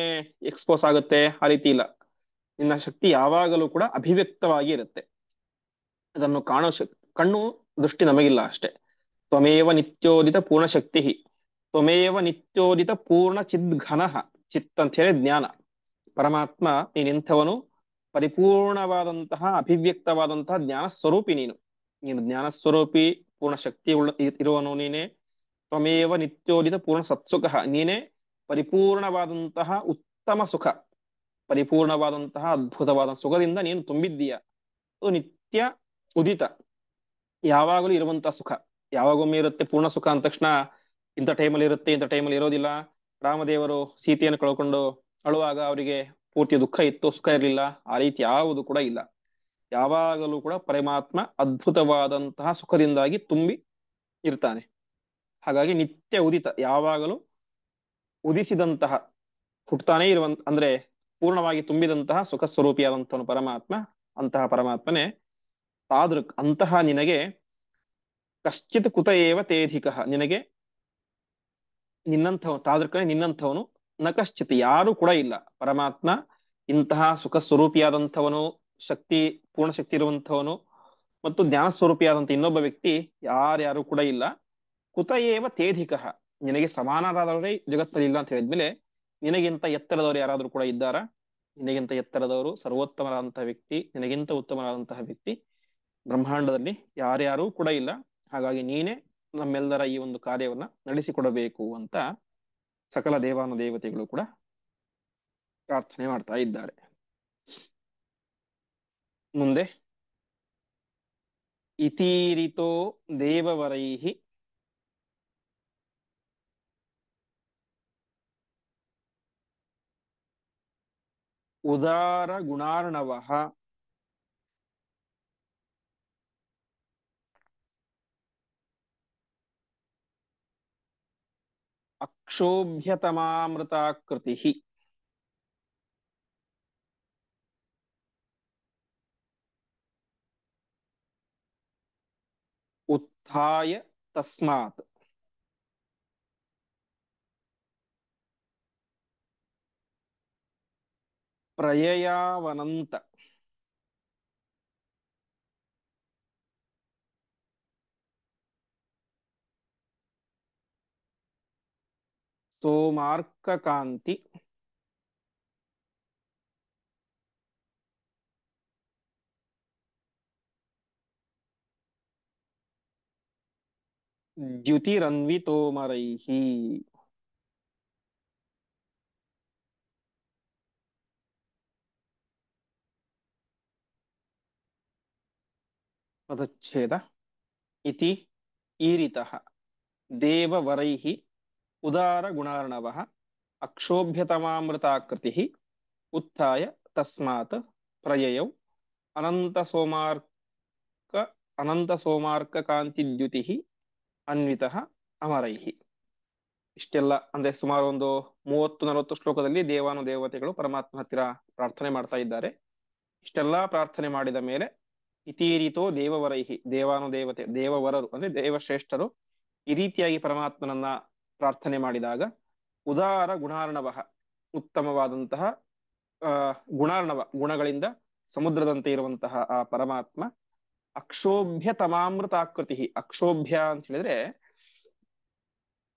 ಎಕ್ಸ್ಪೋಸ್ ಆಗುತ್ತೆ? ಆ ರೀತಿ ಇಲ್ಲ. ನಿನ್ನ ಶಕ್ತಿ ಯಾವಾಗಲೂ ಕೂಡ ಅಭಿವ್ಯಕ್ತವಾಗಿ ಇರುತ್ತೆ. ಅದನ್ನು ಕಾಣೋ ಕಣ್ಣು ದೃಷ್ಟಿ ನಮಗಿಲ್ಲ ಅಷ್ಟೇ. ತ್ವಮೇವ ನಿತ್ಯೋದಿತ ಪೂರ್ಣ ಶಕ್ತಿ, ತ್ವಮೇವ ನಿತ್ಯೋದಿತ ಪೂರ್ಣ ಚಿದ್ಘನ. ಚಿತ್ ಅಂತ ಹೇಳಿ ಜ್ಞಾನ. ಪರಮಾತ್ಮ ನೀನೆಂಥವನು? ಪರಿಪೂರ್ಣವಾದಂತಹ ಅಭಿವ್ಯಕ್ತವಾದಂತಹ ಜ್ಞಾನ ಸ್ವರೂಪಿ ನೀನು. ನೀನು ಜ್ಞಾನ ಸ್ವರೂಪಿ, ಪೂರ್ಣ ಶಕ್ತಿ ಇರುವನು ನೀನೇ. ತ್ವಮೇವ ನಿತ್ಯೋದಿತ ಪೂರ್ಣ ಸತ್ಸುಖ. ನೀನೇ ಪರಿಪೂರ್ಣವಾದಂತಹ ಉತ್ತಮ ಸುಖ, ಪರಿಪೂರ್ಣವಾದಂತಹ ಅದ್ಭುತವಾದ ಸುಖದಿಂದ ನೀನು ತುಂಬಿದ್ದೀಯ. ಅದು ನಿತ್ಯ ಉದಿತ, ಯಾವಾಗಲೂ ಇರುವಂತಹ ಸುಖ. ಯಾವಾಗೊಮ್ಮೆ ಇರುತ್ತೆ ಪೂರ್ಣ ಸುಖ ಅಂದ ತಕ್ಷಣ ಇಂಥ ಟೈಮಲ್ಲಿ ಇರುತ್ತೆ, ಇಂಥ ಟೈಮಲ್ಲಿ ಇರೋದಿಲ್ಲ. ರಾಮದೇವರು ಸೀತೆಯನ್ನು ಕಳ್ಕೊಂಡು ಅಳುವಾಗ ಅವರಿಗೆ ಪೂರ್ತಿ ದುಃಖ ಇತ್ತು, ಸುಖ ಇರಲಿಲ್ಲ. ಆ ರೀತಿ ಯಾವುದು ಕೂಡ ಇಲ್ಲ. ಯಾವಾಗಲೂ ಕೂಡ ಪರಮಾತ್ಮ ಅದ್ಭುತವಾದಂತಹ ಸುಖದಿಂದಾಗಿ ತುಂಬಿ ಇರ್ತಾನೆ. ಹಾಗಾಗಿ ನಿತ್ಯ ಉದಿತ, ಯಾವಾಗಲೂ ಉದಿಸಿದಂತಹ, ಹುಟ್ಟತಾನೇ ಇರುವಂತ ಅಂದ್ರೆ ಪೂರ್ಣವಾಗಿ ತುಂಬಿದಂತಹ ಸುಖ ಸ್ವರೂಪಿಯಾದಂಥವನು ಪರಮಾತ್ಮ. ಅಂತಹ ಪರಮಾತ್ಮನೇ ತಾದೃಕ್, ಅಂತಹ ನಿನಗೆ ಕಶ್ಚಿತ್ ಕುತ ಏವ ತೇಧಿಕಃ, ನಿನಗೆ ನಿನ್ನಂಥವನು, ತಾದೃಕನೇ ನಿನ್ನಂಥವನು, ನ ಕಶ್ಚಿತ್ ಯಾರು ಕೂಡ ಇಲ್ಲ. ಪರಮಾತ್ಮ ಇಂತಹ ಸುಖ ಸ್ವರೂಪಿಯಾದಂಥವನು, ಶಕ್ತಿ ಪೂರ್ಣ ಶಕ್ತಿ ಇರುವಂಥವನು ಮತ್ತು ಜ್ಞಾನ ಸ್ವರೂಪಿಯಾದಂಥ ಇನ್ನೊಬ್ಬ ವ್ಯಕ್ತಿ ಯಾರ್ಯಾರು ಕೂಡ ಇಲ್ಲ. ಕುತ ಏವ ತೇಧಿಕಃ, ನಿನಗೆ ಸಮಾನರಾದವರೇ ಜಗತ್ತಲ್ಲಿ ಇಲ್ಲ ಅಂತ ಹೇಳಿದ್ಮೇಲೆ ನಿನಗಿಂತ ಎತ್ತರದವರು ಯಾರಾದರೂ ಕೂಡ ಇದ್ದಾರಾ? ನಿನಗಿಂತ ಎತ್ತರದವರು, ಸರ್ವೋತ್ತಮರಾದಂತಹ ವ್ಯಕ್ತಿ, ನಿನಗಿಂತ ಉತ್ತಮರಾದಂತಹ ವ್ಯಕ್ತಿ ಬ್ರಹ್ಮಾಂಡದಲ್ಲಿ ಯಾರ್ಯಾರೂ ಕೂಡ ಇಲ್ಲ. ಹಾಗಾಗಿ ನೀನೇ ನಮ್ಮೆಲ್ಲರ ಈ ಒಂದು ಕಾರ್ಯವನ್ನ ನಡೆಸಿಕೊಡಬೇಕು ಅಂತ ಸಕಲ ದೇವಾನುದೇವತೆಗಳು ಕೂಡ ಪ್ರಾರ್ಥನೆ ಮಾಡ್ತಾ ಇದ್ದಾರೆ. ಮುಂದೆ ಇತೀರಿತೋ ದೇವವರೈಹಿ ಉದಾರ ಗುಣಾರ್ಣವಃ ಅಕ್ಷೋಭ್ಯತಮಾಮೃತಾಕೃತಿ ಉತ್ಥಾಯ ತಸ್ಮಾತ್ ಪ್ರಯಯಾವನಂತ ಸೋಮಾರ್ಕ ಕಾಂತಿ ದ್ಯುತಿರನ್ವಿತೋಮರೈಃ ಪದಚ್ಛೇದ ಇತಿ ಈರಿತಃ ದೇವವರೈಃ ಉದಾರ ಗುಣಾರ್ಣವಃ ಅಕ್ಷೋಭ್ಯತಮಾಮೃತಾಕೃತಿಃ ಉತ್ಥಾಯ ತಸ್ಮಾತ್ ಪ್ರಯಯೌ ಅನಂತ ಸೋಮಾರ್ಕ ಕಾಂತಿದ್ಯುತಿಃ ಅನ್ವಿತಃ ಅಮರೈಃ. ಇಷ್ಟೆಲ್ಲ ಅಂದ್ರೆ ಸುಮಾರು ಒಂದು 30-40 ಶ್ಲೋಕದಲ್ಲಿ ದೇವಾನುದೇವತೆಗಳು ಪರಮಾತ್ಮ ಹತ್ತಿರ ಪ್ರಾರ್ಥನೆ ಮಾಡ್ತಾ ಇದ್ದಾರೆ. ಇಷ್ಟೆಲ್ಲಾ ಪ್ರಾರ್ಥನೆ ಮಾಡಿದ ಮೇಲೆ ಇತೀರಿತೋ ದೇವವರೈಹಿ, ದೇವಾನುದೇವತೆ ದೇವವರರು ಅಂದ್ರೆ ದೇವಶ್ರೇಷ್ಠರು ಈ ರೀತಿಯಾಗಿ ಪರಮಾತ್ಮನನ್ನ ಪ್ರಾರ್ಥನೆ ಮಾಡಿದಾಗ ಉದಾರ ಗುಣಾರ್ಣವ, ಉತ್ತಮವಾದಂತಹ ಗುಣಾರ್ಣವ ಗುಣಗಳಿಂದ ಸಮುದ್ರದಂತೆ ಇರುವಂತಹ ಆ ಪರಮಾತ್ಮ ಅಕ್ಷೋಭ್ಯ ತಮಾಮೃತಾಕೃತಿ. ಅಕ್ಷೋಭ್ಯ ಅಂತ ಹೇಳಿದ್ರೆ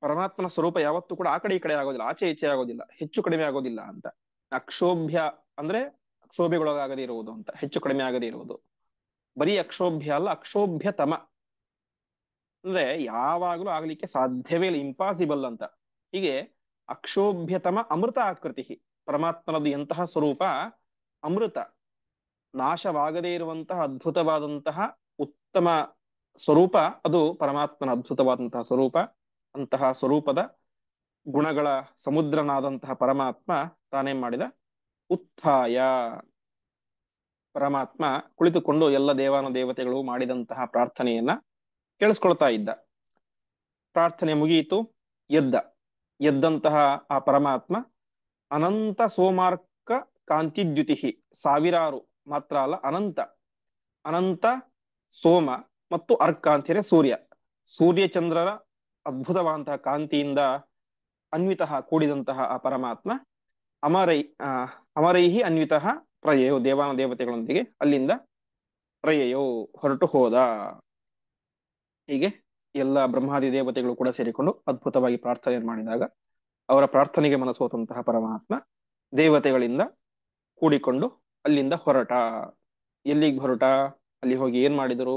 ಪರಮಾತ್ಮನ ಸ್ವರೂಪ ಯಾವತ್ತೂ ಕೂಡ ಆ ಕಡೆ ಈ ಕಡೆ ಆಗೋದಿಲ್ಲ, ಆಚೆ ಈಚೆ ಆಗೋದಿಲ್ಲ, ಹೆಚ್ಚು ಕಡಿಮೆ ಆಗೋದಿಲ್ಲ ಅಂತ. ಅಕ್ಷೋಭ್ಯ ಅಂದ್ರೆ ಕ್ಷೋಭೆಗೊಳಗಾಗದೇ ಇರುವುದು ಅಂತ, ಹೆಚ್ಚು ಕಡಿಮೆ ಆಗದೇ ಇರುವುದು. ಬರೀ ಅಕ್ಷೋಭ್ಯ ಅಲ್ಲ, ಅಕ್ಷೋಭ್ಯತಮ ಅಂದ್ರೆ ಯಾವಾಗಲೂ ಆಗ್ಲಿಕ್ಕೆ ಸಾಧ್ಯವೇ ಇಲ್ಲ, ಇಂಪಾಸಿಬಲ್ ಅಂತ. ಹೀಗೆ ಅಕ್ಷೋಭ್ಯತಮ ಅಮೃತ ಆಕೃತಿ, ಪರಮಾತ್ಮನದು ಎಂತಹ ಸ್ವರೂಪ, ಅಮೃತ, ನಾಶವಾಗದೇ ಇರುವಂತಹ ಅದ್ಭುತವಾದಂತಹ ಉತ್ತಮ ಸ್ವರೂಪ ಅದು ಪರಮಾತ್ಮನ ಅದ್ಭುತವಾದಂತಹ ಸ್ವರೂಪ. ಅಂತಹ ಸ್ವರೂಪದ ಗುಣಗಳ ಸಮುದ್ರನಾದಂತಹ ಪರಮಾತ್ಮ ತಾನೇನ್ ಮಾಡಿದ, ಉತ್ಥಾಯ, ಪರಮಾತ್ಮ ಕುಳಿತುಕೊಂಡು ಎಲ್ಲ ದೇವಾನುದೇವತೆಗಳು ಮಾಡಿದಂತಹ ಪ್ರಾರ್ಥನೆಯನ್ನ ಕೇಳಿಸ್ಕೊಳ್ತಾ ಇದ್ದ. ಪ್ರಾರ್ಥನೆ ಮುಗಿಯಿತು, ಎದ್ದಂತಹ ಆ ಪರಮಾತ್ಮ ಅನಂತ ಸೋಮಾರ್ಕ ಕಾಂತಿದ್ಯುತಿ, ಸಾವಿರಾರು ಮಾತ್ರ ಅಲ್ಲ, ಅನಂತ ಸೋಮ ಮತ್ತು ಅರ್ಕ ಅಂತಿರೆ ಸೂರ್ಯ ಚಂದ್ರರ ಅದ್ಭುತವಾದಂತಹ ಕಾಂತಿಯಿಂದ ಅನ್ವಿತಃ ಕೂಡಿದಂತಹ ಆ ಪರಮಾತ್ಮ ಅಮರೈಹಿ ಅನ್ವಿತಃ ಪ್ರಯಯೋ, ದೇವಾನುದೇವತೆಗಳೊಂದಿಗೆ ಅಲ್ಲಿಂದ ಪ್ರಯಯೋ ಹೊರಟು ಹೋದ. ಹೀಗೆ ಎಲ್ಲ ಬ್ರಹ್ಮಾದಿ ದೇವತೆಗಳು ಕೂಡ ಸೇರಿಕೊಂಡು ಅದ್ಭುತವಾಗಿ ಪ್ರಾರ್ಥನೆ ಮಾಡಿದಾಗ ಅವರ ಪ್ರಾರ್ಥನೆಗೆ ಮನಸೋತಂತಹ ಪರಮಾತ್ಮ ದೇವತೆಗಳಿಂದ ಕೂಡಿಕೊಂಡು ಅಲ್ಲಿಂದ ಹೊರಟ. ಎಲ್ಲಿಗೆ ಹೊರಟ? ಅಲ್ಲಿ ಹೋಗಿ ಏನ್ ಮಾಡಿದರು?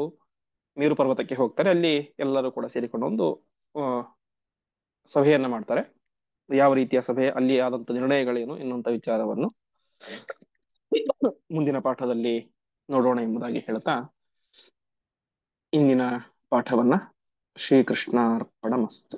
ಮೇರು ಪರ್ವತಕ್ಕೆ ಹೋಗ್ತಾರೆ. ಅಲ್ಲಿ ಎಲ್ಲರೂ ಕೂಡ ಸೇರಿಕೊಂಡು ಒಂದು ಸಭೆಯನ್ನ ಮಾಡ್ತಾರೆ. ಯಾವ ರೀತಿಯ ಸಭೆ, ಅಲ್ಲಿ ಆದಂತ ನಿರ್ಣಯಗಳೇನು ಎನ್ನುವಂತ ವಿಚಾರವನ್ನು ಮುಂದಿನ ಪಾಠದಲ್ಲಿ ನೋಡೋಣ ಎಂಬುದಾಗಿ ಹೇಳ್ತಾ ಇಂದಿನ ಪಾಠವನ್ನ ಶ್ರೀಕೃಷ್ಣಾರ್ಪಣಮಸ್ತು.